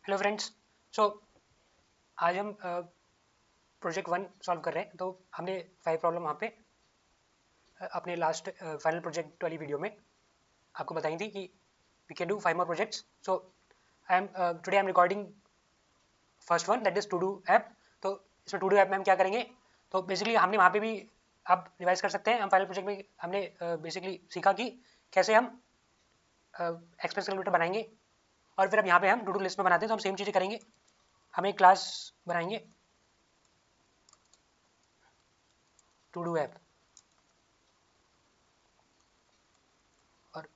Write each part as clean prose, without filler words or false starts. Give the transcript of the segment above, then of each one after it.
Hello friends. सो आज हम project 1 solve कर रहे हैं। तो हमने 5 प्रॉब्लम वहाँ पे अपने लास्ट फाइनल प्रोजेक्ट वाली वीडियो में आपको बताई थी कि we can do 5 more projects. So I am recording first one, that is to do app. तो इसमें टू डू ऐप में हम क्या करेंगे, तो बेसिकली हमने वहाँ पे भी आप रिवाइज कर सकते हैं। हम फाइनल प्रोजेक्ट में हमने बेसिकली सीखा कि कैसे हम एक्सपेंस कैलकुलेटर बनाएंगे, और फिर अब यहाँ पे हम टू डू लिस्ट में बनाते हैं। तो हम सेम चीज़ें करेंगे। हम एक क्लास बनाएंगे टू डू ऐप, और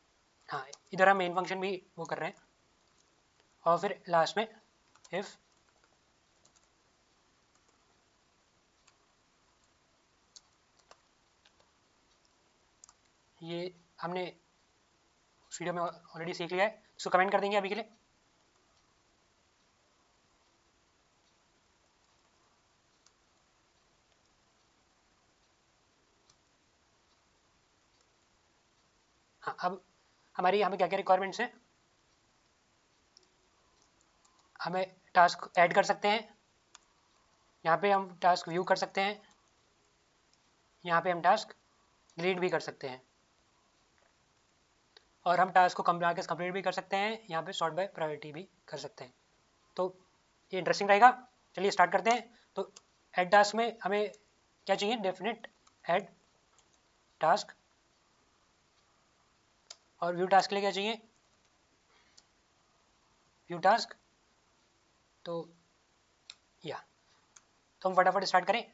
हाँ, इधर हम मेन फंक्शन भी वो कर रहे हैं। और फिर लास्ट में इफ ये हमने उस वीडियो में ऑलरेडी सीख लिया है, इसको कमेंट कर देंगे अभी के लिए। हाँ, अब हमारी यहाँ पे क्या क्या रिक्वायरमेंट्स हैं। हमें टास्क ऐड कर सकते हैं, यहाँ पे हम टास्क व्यू कर सकते हैं, यहाँ पे हम टास्क डिलीट भी कर सकते हैं, और हम टास्क को कंप्लीट भी कर सकते हैं। यहाँ पे सॉर्ट बाय प्रायोरिटी भी कर सकते हैं। तो ये इंटरेस्टिंग रहेगा। चलिए स्टार्ट करते हैं। तो ऐड टास्क में हमें क्या चाहिए, डेफिनेट ऐड टास्क, और व्यू टास्क के लिए क्या चाहिए, व्यू टास्क। तो या तो हम फटाफट स्टार्ट करें।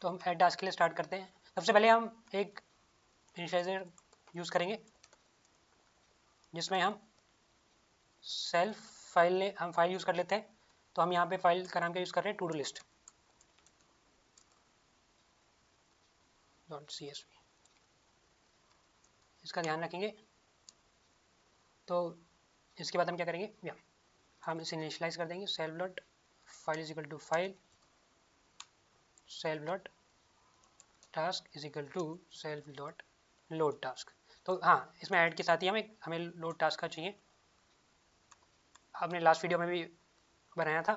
तो हम ऐड टास्क के लिए स्टार्ट करते हैं। सबसे पहले हम एक इनिशियलाइजर यूज़ करेंगे, जिसमें हम सेल्फ फाइल हम फाइल यूज़ कर लेते हैं। तो हम यहाँ पे फाइल का नाम क्या यूज़ कर रहे हैं, to do list dot CSV। इसका ध्यान रखेंगे। तो इसके बाद हम क्या करेंगे, या हम इसे इनिशियलाइज कर देंगे। Self dot file is equal to file, self dot task is equal to self dot load task. तो हाँ, इसमें ऐड के साथ ही हमें लोड टास्क का चाहिए। आपने लास्ट वीडियो में भी बनाया था।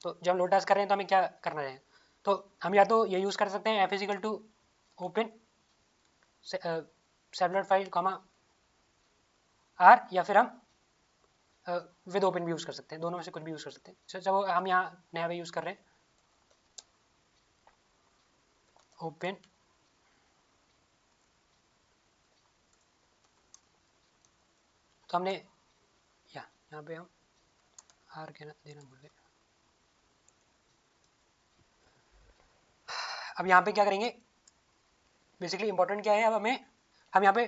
तो जब हम लोड टास्क कर रहे हैं तो हमें क्या करना है, तो हम या तो ये यूज़ कर सकते हैं F is equal to open self dot file comma R, या फिर हम विद ओपन भी यूज़ कर सकते हैं। दोनों में से कुछ भी यूज़ कर सकते हैं। जब हम यहाँ नया वे यूज़ कर रहे हैं, ओपन तो हमने यहाँ पे हम आर कहना देना भूल गए। अब यहाँ पे क्या करेंगे, बेसिकली इंपॉर्टेंट क्या है, अब हम यहाँ पे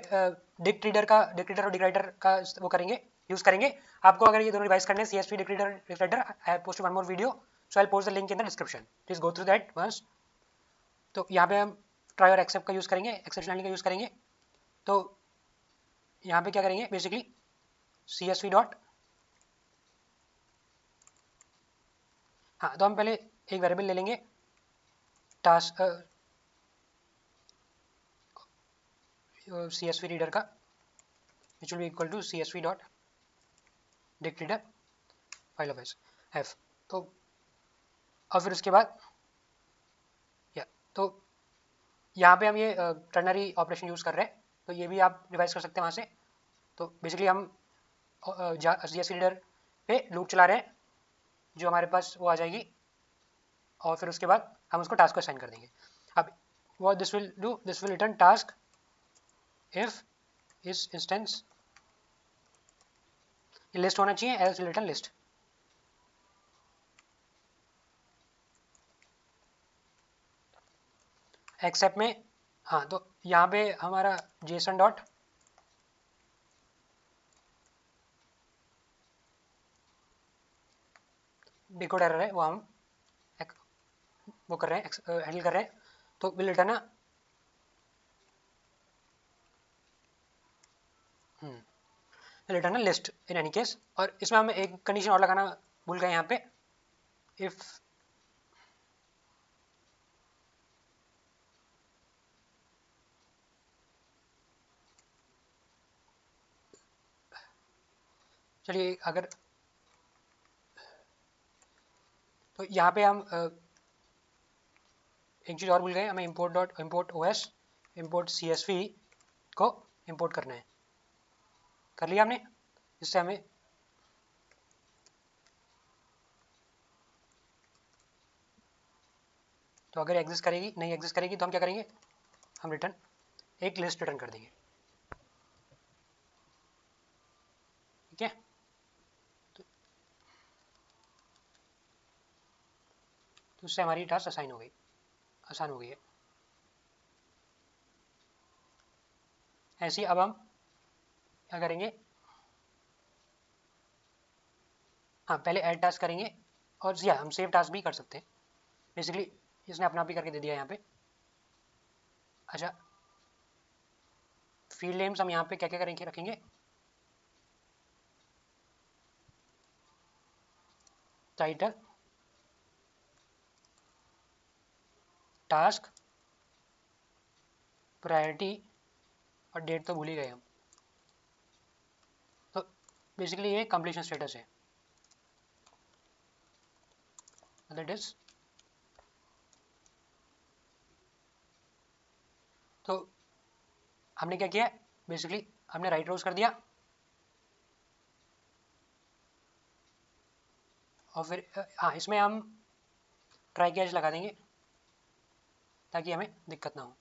डिक्ट रीडर और डिक राइटर का वो करेंगे, यूज़ करेंगे। आपको अगर ये दोनों रिवाइज करने हैं, CSV dict writer, I have posted one more video, so I post the link in the description, please go through that once. तो यहाँ पे हम ट्राई और एक्सेप्ट का यूज़ करेंगे, एक्सेप्शनलिटी का यूज़ करेंगे। तो यहाँ पे क्या करेंगे, बेसिकली CSV डॉट, हाँ, तो हम पहले एक वेरिएबल ले लेंगे टास्क CSV रीडर का, which will be equal to CSV dot dict reader file of F. तो और फिर उसके बाद तो यहाँ पे हम ये टर्नरी ऑपरेशन यूज़ कर रहे हैं। तो ये भी आप रिवाइज कर सकते हैं वहाँ से। तो बेसिकली हम CSV रीडर पे लूप चला रहे हैं, जो हमारे पास वो आ जाएगी, और फिर उसके बाद हम उसको टास्क को असाइन कर देंगे। अब what this will do, this will return task if इस इंस्टेंस लिस्ट होना चाहिए, else will return list। Except में हाँ, तो यहाँ पे हमारा जेसन डॉट डिकोड एरर है, वो हम वो कर रहे हैं, हैंडल कर रहे हैं। तो will return return list in any case. और इसमें हम एक कंडीशन और लगाना भूल गए यहाँ पे, इफ चलिए अगर तो यहाँ पे हम एक चीज़ और भूल गए, हमें इम्पोर्ट ओएस इम्पोर्ट CSV को इम्पोर्ट करना है। कर लिया हमने, इससे हमें तो अगर एग्जिस्ट करेगी नहीं एग्जिस्ट करेगी तो हम क्या करेंगे, हम रिटर्न एक लिस्ट रिटर्न कर देंगे। ठीक है, तो उससे हमारी टास्क आसान हो गई है। ऐसे ही अब हम क्या करेंगे, हाँ पहले ऐड टास्क करेंगे और या हम सेव टास्क भी कर सकते हैं। बेसिकली इसने अपना आप ही करके दे दिया यहाँ पे। अच्छा, फील्ड नेम्स हम यहाँ पे क्या क्या करेंगे, रखेंगे टाइटल, टास्क, प्रायोरिटी और डेट तो भूल ही गए हम। तो बेसिकली ये कंप्लीशन स्टेटस है, दैट इज। तो हमने क्या किया, बेसिकली हमने राइट रोज कर दिया और फिर हाँ इसमें हम ट्राई कैच लगा देंगे ताकि हमें दिक्कत ना हो।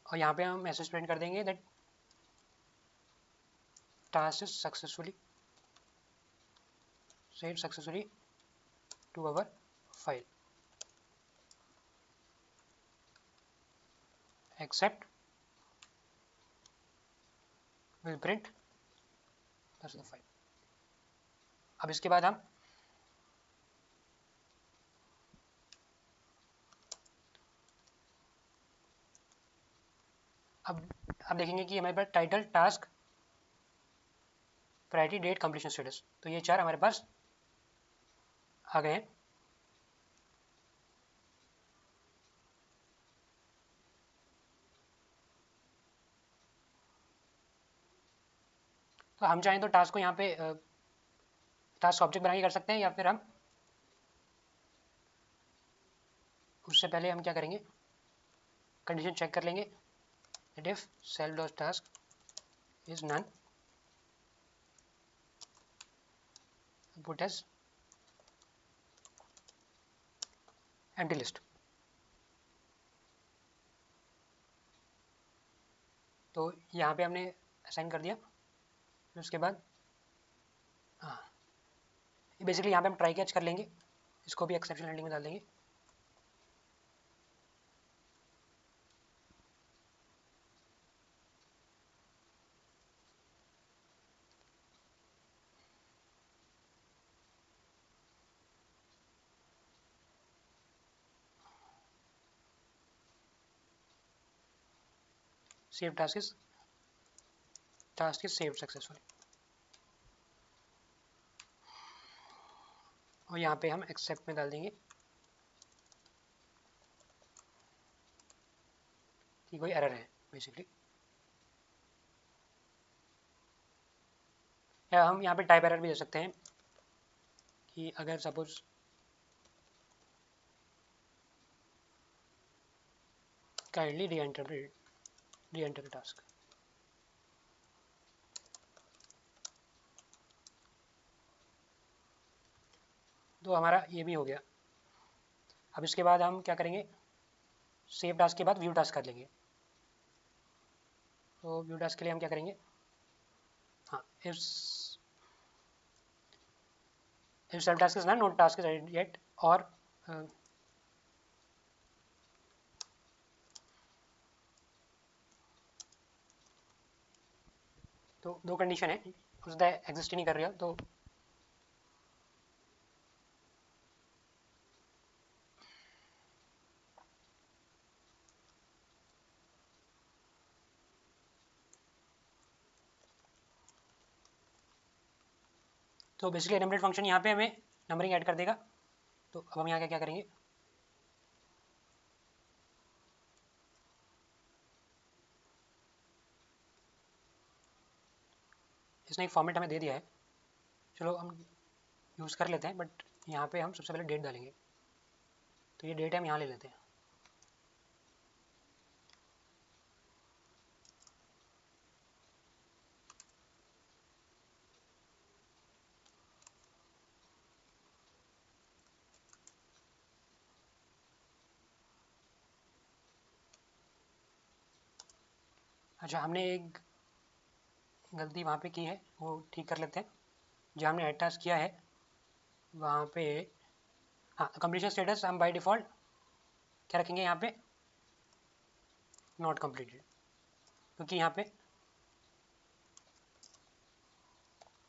और यहाँ पे हम मैसेज प्रिंट कर देंगे that task is successfully save successfully to our file except will print that's the file. अब इसके बाद हम अब देखेंगे कि हमारे पास title, task, priority, date, completion status, तो ये चार हमारे पास आ गए हैं। तो हम चाहें तो टास्क को यहाँ पे टास्क ऑब्जेक्ट बना के कर सकते हैं, या फिर हम उससे पहले हम क्या करेंगे, कंडीशन चेक कर लेंगे that if self dot task is none put as empty list. तो यहाँ पे हमने असाइन कर दिया। फिर उसके बाद हाँ बेसिकली यहाँ पे हम ट्राई कैच कर लेंगे, इसको भी एक्सेप्शन हैंडलिंग में डाल देंगे। Save task is save successfully, और यहाँ पे हम एक्सेप्ट में डाल देंगे कि कोई एरर है बेसिकली, या हम यहाँ पे टाइप एरर भी दे सकते हैं कि अगर सपोज काइंडली री एंटर टास्क। तो हमारा ये भी हो गया। अब इसके बाद हम क्या करेंगे, सेव टास्क के बाद व्यू टास्क कर लेंगे। तो व्यू टास्क के लिए हम क्या करेंगे, हाँ if self task is not note task is yet, और तो दो कंडीशन है, उसका एग्जिस्ट ही नहीं कर रही हो तो बेसिकली एनमरेट फंक्शन यहाँ पे हमें नंबरिंग ऐड कर देगा। तो अब हम यहाँ क्या करेंगे, इसने एक फॉर्मेट हमें दे दिया है, चलो हम यूज़ कर लेते हैं, बट यहाँ पे हम सबसे पहले डेट डालेंगे। तो ये डेट हम यहाँ ले लेते हैं। अच्छा, हमने एक गलती वहाँ पे की है, वो ठीक कर लेते हैं। जहाँ हमने ऐड टास्क किया है वहाँ पे, हाँ, कंप्लीशन स्टेटस हम बाय डिफ़ॉल्ट क्या रखेंगे यहाँ पे, नॉट कंप्लीटेड, क्योंकि यहाँ पे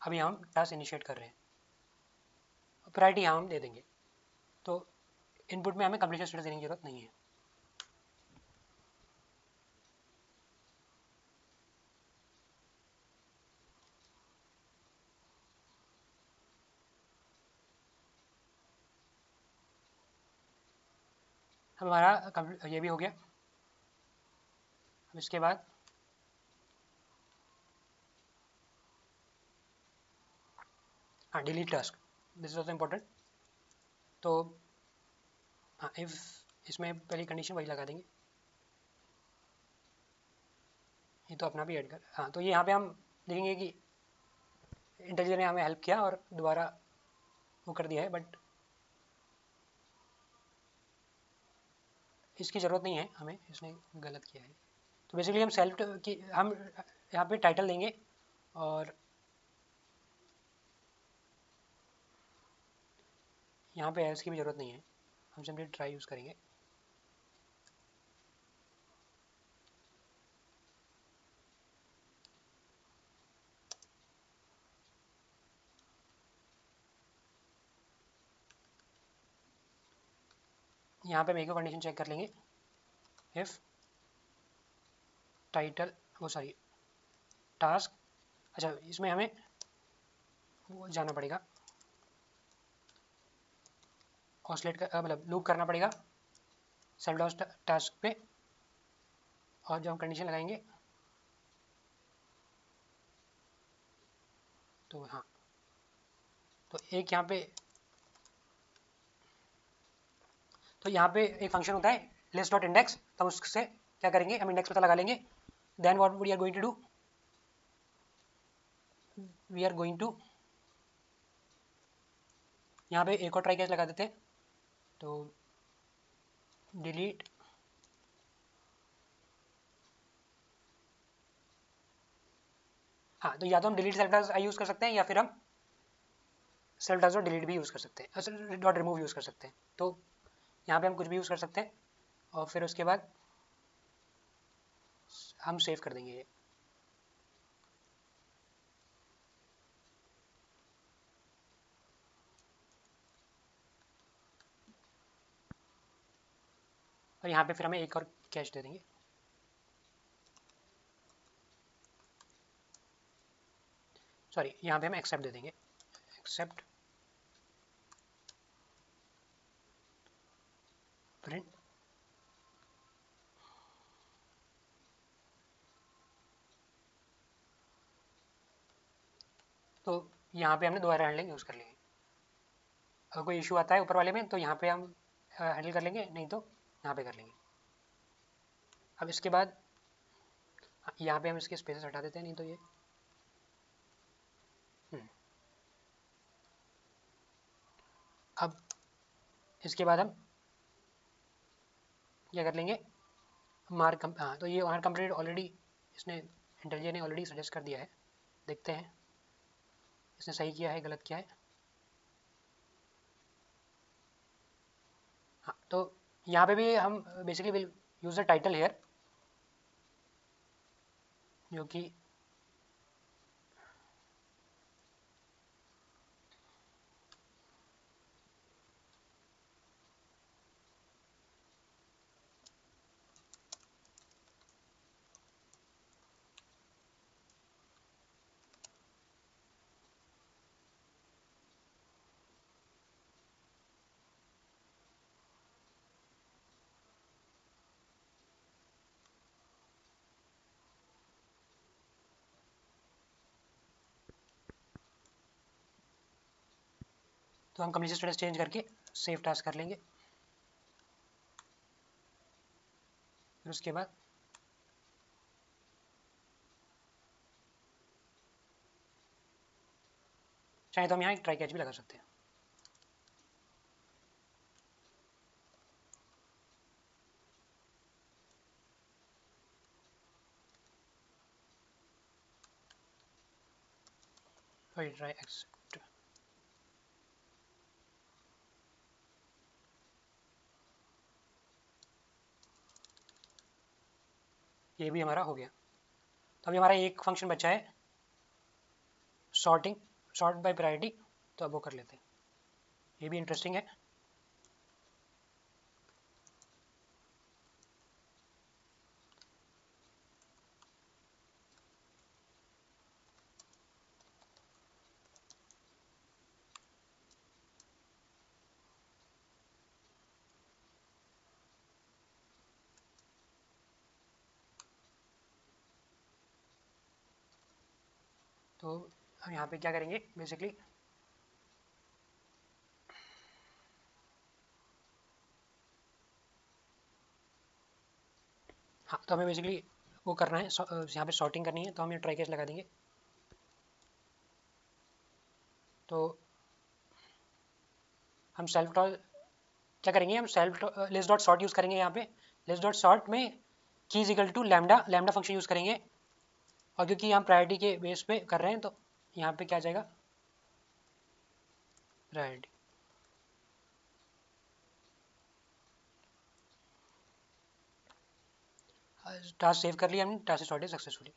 अभी हम टास्क इनिशिएट कर रहे हैं। प्रायोरिटी यहाँ हम दे देंगे, तो इनपुट में हमें कंप्लीशन स्टेटस देने की जरूरत नहीं है। अब हमारा ये भी हो गया। अब इसके बाद हाँ, delete task, this is also important. तो हाँ, इफ इसमें पहली कंडीशन वही लगा देंगे, ये तो अपना भी ऐड कर, हाँ, तो ये यहाँ पे हम देखेंगे कि इंटेलिजेंट ने हमें हेल्प किया और दोबारा वो कर दिया है, बट इसकी ज़रूरत नहीं है हमें, इसने गलत किया है। तो बेसिकली हम सेल्फ की हम यहाँ पे टाइटल देंगे और यहाँ पे एल्स की भी ज़रूरत नहीं है, हम सिंपली ट्राई यूज़ करेंगे। यहाँ पे हम एक और कंडीशन चेक कर लेंगे, इफ़ टाइटल, वो सॉरी टास्क, अच्छा इसमें हमें वो जाना पड़ेगा, ऑसलेट का मतलब लूप करना पड़ेगा सेल्फ डॉट टास्क पे, और जब हम कंडीशन लगाएंगे तो हाँ, तो एक यहाँ पे, तो यहाँ पे एक फंक्शन होता है लिस्ट डॉट इंडेक्स, तो हम उससे क्या करेंगे, हम इंडेक्स पता लगा लेंगे। Then what we are going to do, we are going to यहाँ पे एक और ट्राई कैच लगा देते हैं, तो डिलीट, हाँ, तो या तो हम डिलीट सेल्फ डॉट यूज़ कर सकते हैं या फिर हम सेल्फ डॉट डिलीट भी यूज़ कर सकते हैं, डॉट रिमूव यूज़ कर सकते हैं। तो यहाँ पे हम कुछ भी यूज़ कर सकते हैं और फिर उसके बाद हम सेव कर देंगे ये। और यहाँ पे फिर हमें एक और कैच दे देंगे, सॉरी यहाँ पे हम एक्सेप्ट दे देंगे, एक्सेप्ट प्रिंट। तो यहाँ पे हमने दोबारा हैंडलिंग यूज़ कर लेंगे। अगर कोई इशू आता है ऊपर वाले में तो यहाँ पे हम हैंडल कर लेंगे, नहीं तो यहाँ पे कर लेंगे। अब इसके बाद यहाँ पे हम इसके स्पेसेस हटा देते हैं, नहीं तो ये अब इसके बाद हम क्या कर लेंगे, मार्क, हाँ, तो ये मार्क कंप्लीट ऑलरेडी इसने इंटेलिजेंट ने ऑलरेडी सजेस्ट कर दिया है, देखते हैं इसने सही किया है गलत किया है। हाँ, तो यहाँ पे भी हम basically will use the title here, जो कि तो हम कंप्लीशन स्टेटस चेंज करके सेव टास्क कर लेंगे। फिर उसके बाद चाहे तो हम यहाँ एक ट्राई कैच भी लगा सकते हैं। ट्राई एक्सेप्ट, ये भी हमारा हो गया। तो अभी हमारा एक फंक्शन बचा है सॉर्टिंग, सॉर्ट बाय प्रायोरिटी, तो अब वो कर लेते हैं। ये भी इंटरेस्टिंग है। तो हम यहाँ पे क्या करेंगे बेसिकली, हाँ तो हमें बेसिकली वो करना है, यहाँ पे सॉर्टिंग करनी है, तो हम ये ट्राई कैच लगा देंगे। तो हम सेल्फ क्या करेंगे, हम self list dot sort use करेंगे। यहाँ पे लिस्ट डॉट सॉर्ट में key is equal to lambda, lambda function use करेंगे। और क्योंकि हम प्रायोरिटी के बेस पे कर रहे हैं तो यहाँ पे क्या आ जाएगा, प्रायोरिटी। टास्क सेव कर लिया हमने, टास्क सॉर्टेड सक्सेसफुली।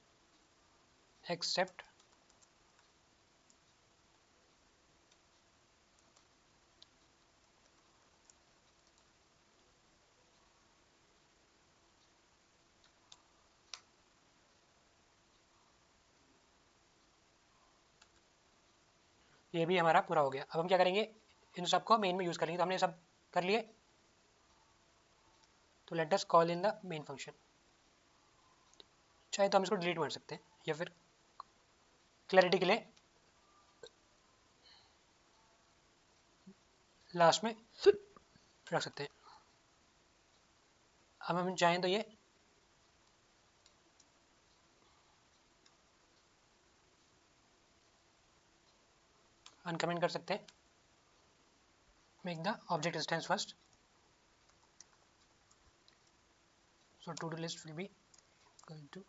एक्सेप्ट, ये भी हमारा पूरा हो गया। अब हम क्या करेंगे, इन सबको मेन में यूज़ करेंगे। तो हमने सब कर लिए, तो let us call in the main function. चाहे तो हम इसको डिलीट मार सकते हैं, या फिर क्लैरिटी के लिए लास्ट में रख सकते हैं। अब हम चाहें तो ये अनकमेंट कर सकते हैं। Make the object instance first, so to do list will be equal to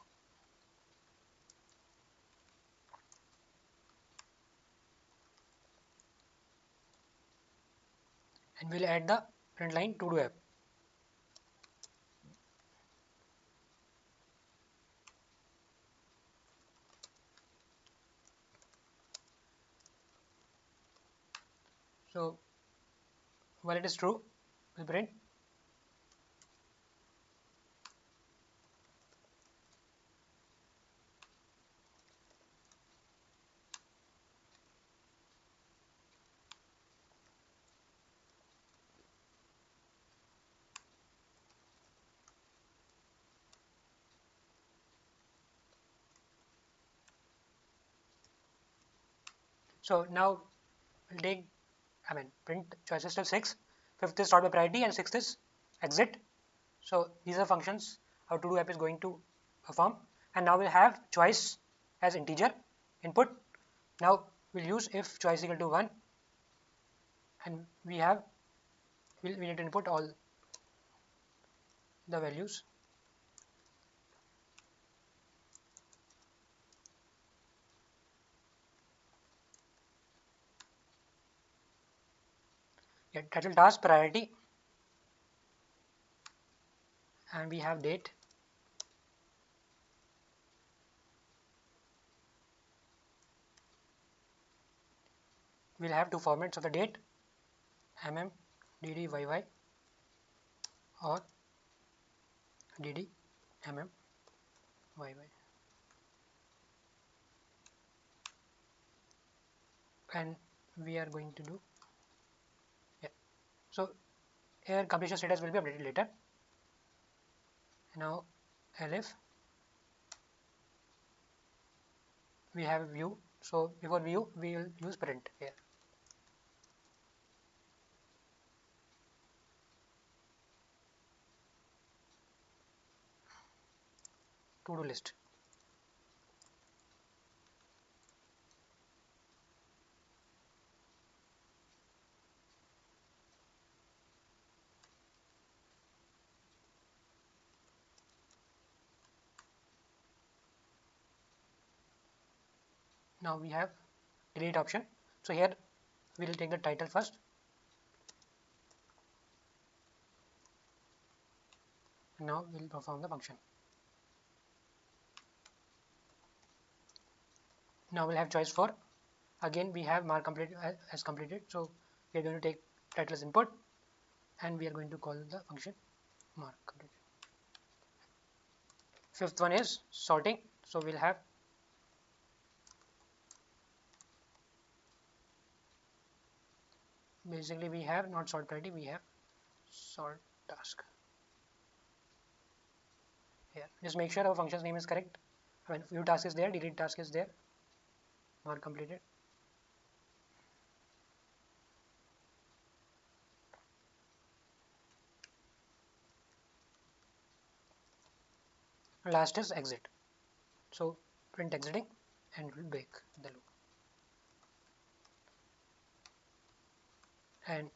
and we'll add the print line to do app. So while it is true, we'll print so now we'll take, I mean print choices till 6, 5th is sort by priority and 6th is exit. So these are functions how to do app is going to perform. And now we'll have choice as integer input. Now we'll use if choice equal to 1, and we need to input all the values. Yeah, title task priority, and we have date. We'll have two formats of the date, DDYY or DDMMYY. And we are going to do, yeah, so here completion status will be updated later. Now elif, we have view, so before view we will use print here. to-do list. Now we have delete option. So here we will take the title first. And now we will perform the function. Now we'll have choice for. Again we have mark completed as completed. So we are going to take title as input and we are going to call the function mark completed. Fifth one is sorting. So we'll have basically we have not sort priority, we have sort task. Here just make sure our function's name is correct. When view task is there, delete task is there, mark completed. Last is exit. So print exiting and it will break the loop. And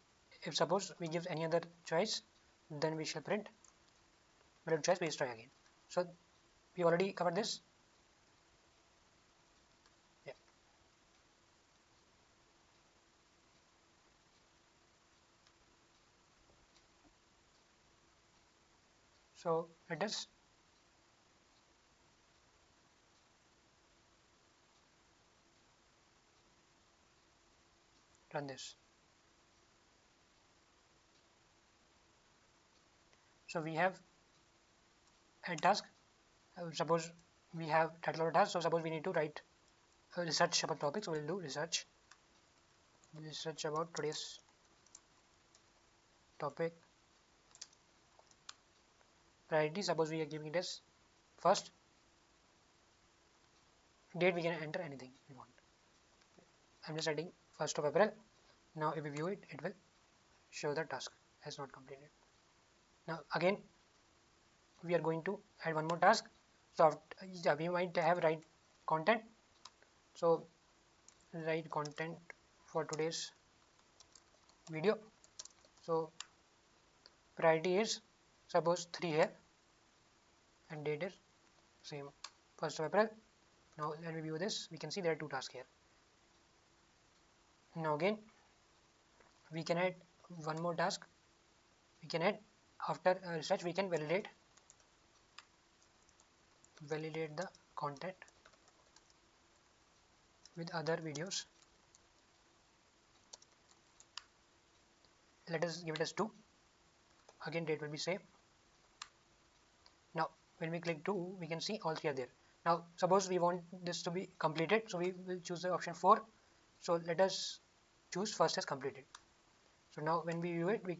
if suppose we give any other choice, then we shall print without choice, please try again. So we already covered this. Yeah. So let us run this. So we have a task. Suppose we have title of a task. So suppose we need to write a research about topic. So we'll do research about today's topic. Priority. Suppose we are giving it as first. Date we can enter anything we want. I'm just writing 1st of April. Now if we view it, it will show the task as not completed. Now again we are going to add one more task. So after, we might have write content. So write content for today's video. So priority is suppose 3 here and date is same 1st of April. Now when we view this, we can see there are two tasks here. Now again we can add one more task. We can add after research we can validate the content with other videos. Let us give it as 2. Again date will be same. Now when we click 2, we can see all 3 are there. Now suppose we want this to be completed, so we will choose the option 4. So let us choose first as completed. So now when we view it, we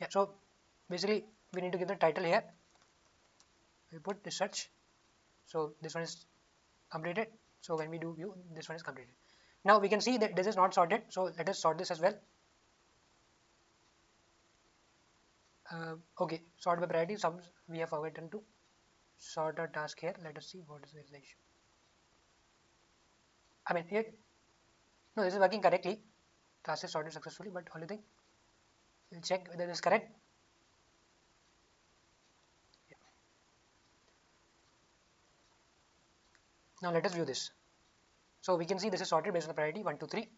yeah, so basically we need to give the title here. We put research. So this one is completed. So when we do view, this one is completed. Now we can see that this is not sorted. So let us sort this as well. Okay, sort by priority. Some we have forgotten to sort a task here. Let us see what is the issue. I mean, here, no, this is working correctly. Task is sorted successfully, but only thing we'll check whether this is correct. Yeah. Now let us view this. So we can see this is sorted based on the priority 1, 2, 3.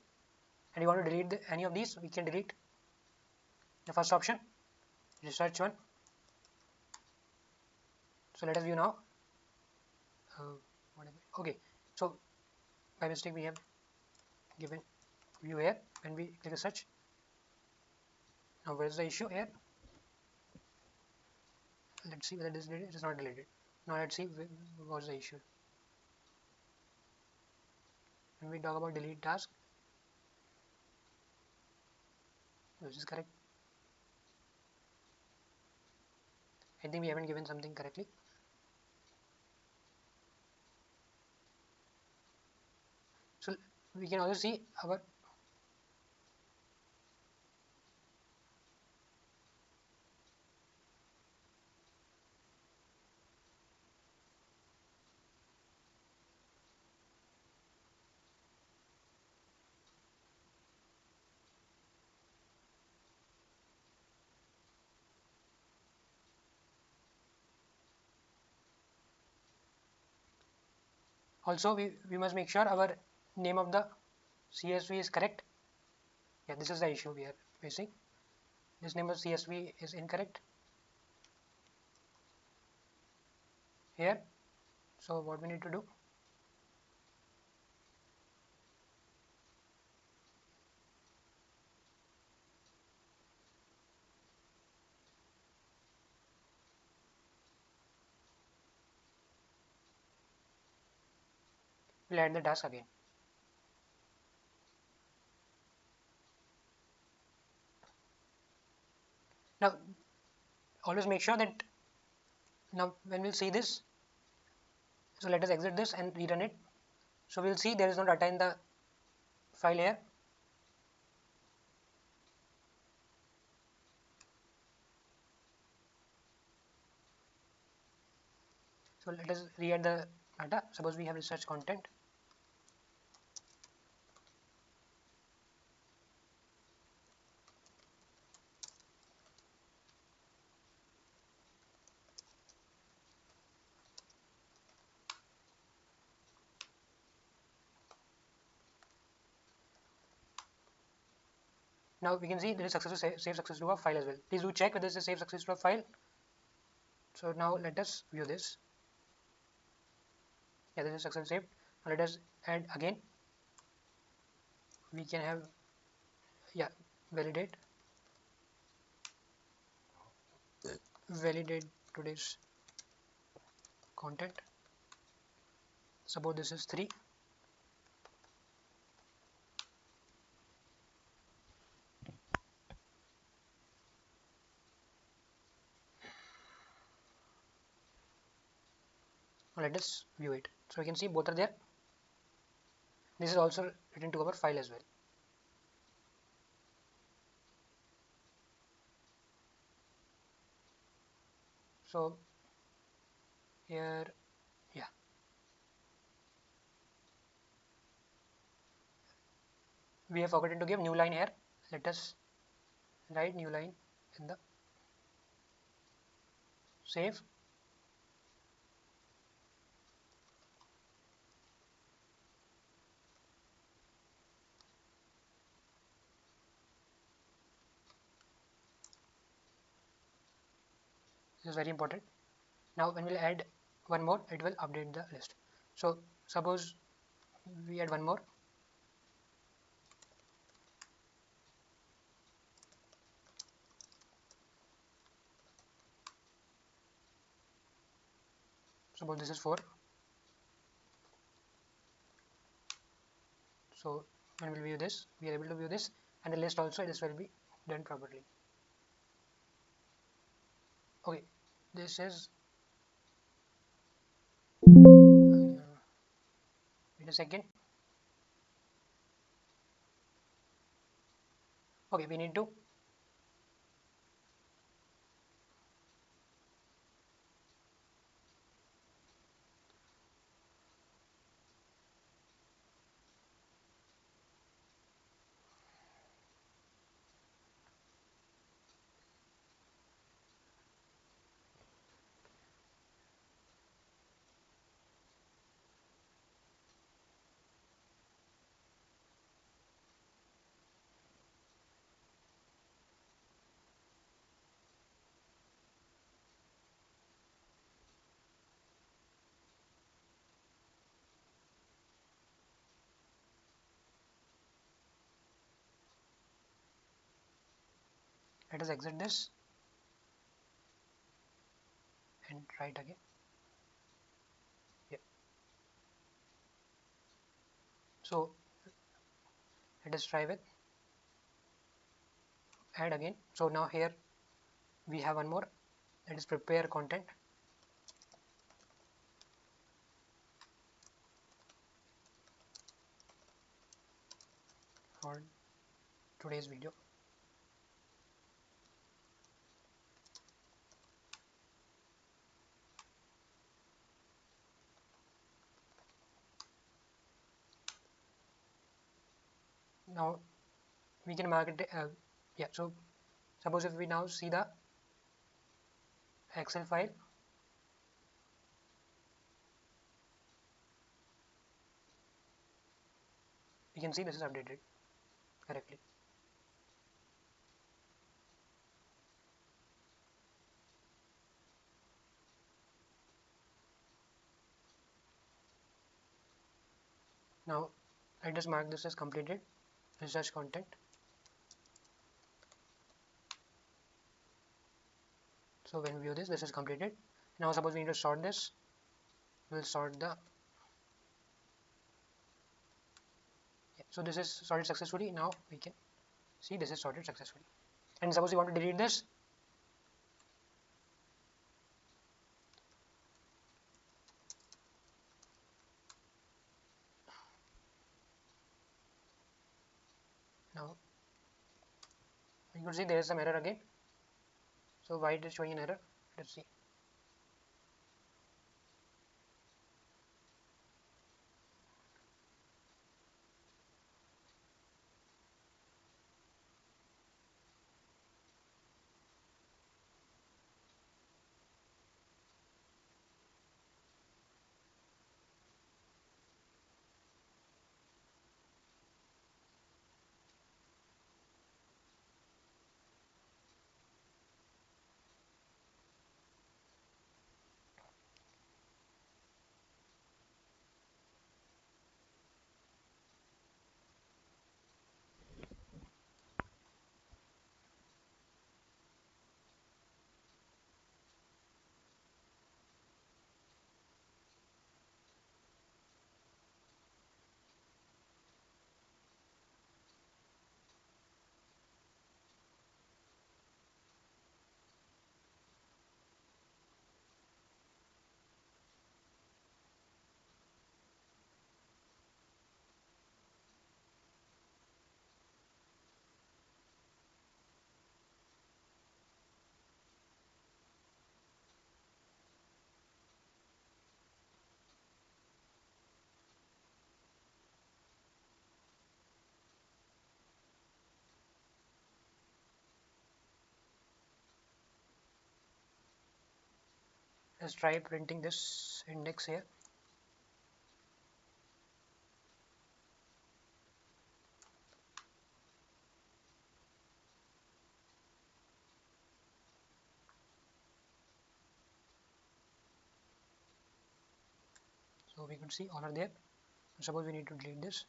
And you want to delete any of these, we can delete the first option, research one. So let us view now. Okay, so by mistake we have given view here when we click search. Now where is the issue here? Let's see whether this is deleted. It is not deleted. Now let's see what is the issue. When we talk about delete task, this is correct. I think we haven't given something correctly. So we can also see our Also, we must make sure our name of the CSV is correct. Yeah, this is the issue we are facing. This name of CSV is incorrect here. So what we need to do, we'll add the task again. Now, always make sure that now when we'll see this, so let us exit this and rerun it. So we'll see there is no data in the file here. So let us re-add the data. Suppose we have research content. Now we can see there is successful save success to a file as well. Please do check whether this is save success to a file. So now let us view this. Yeah, this is success saved. Now let us add again. We can have, yeah, validate today's content. Suppose this is 3. Now let us view it. So we can see both are there. This is also written to our file as well. So here, yeah, we have forgotten to give new line here. Let us write new line in the save. This is very important. Now when we'll add one more, it will update the list. So suppose we add one more. Suppose this is 4. So when we view this, we are able to view this, and the list also, this will be done properly. Okay, this is wait a second. Okay, we need to let us exit this and try it again. Yeah. So let us try with add again. So now here we have one more, that is prepare content. For today's video. Now we can mark it. Yeah. So suppose if we now see the Excel file, you can see this is updated correctly. Now I just mark this as completed. Research content. So when we view this, this is completed. Now suppose we need to sort this. We'll sort the, so this is sorted successfully. Now we can see this is sorted successfully. And suppose you want to delete this, now you could see there is some error again. So why it is showing an error? Let's see. Let's try printing this index here. So we could see all are there. Suppose we need to delete this.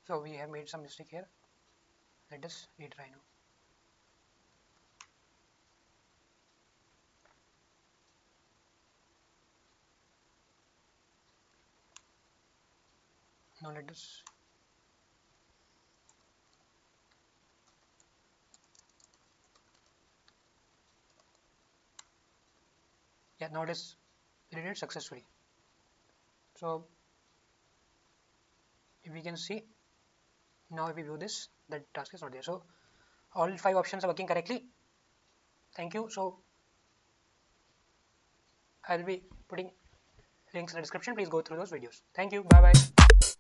So we have made some mistake here. Let us retry now. Now let us now it is deleted successfully. So if we can see now, if we view this, that task is not there. So all 5 options are working correctly. Thank you. So I will be putting links in the description. Please go through those videos. Thank you. Bye bye.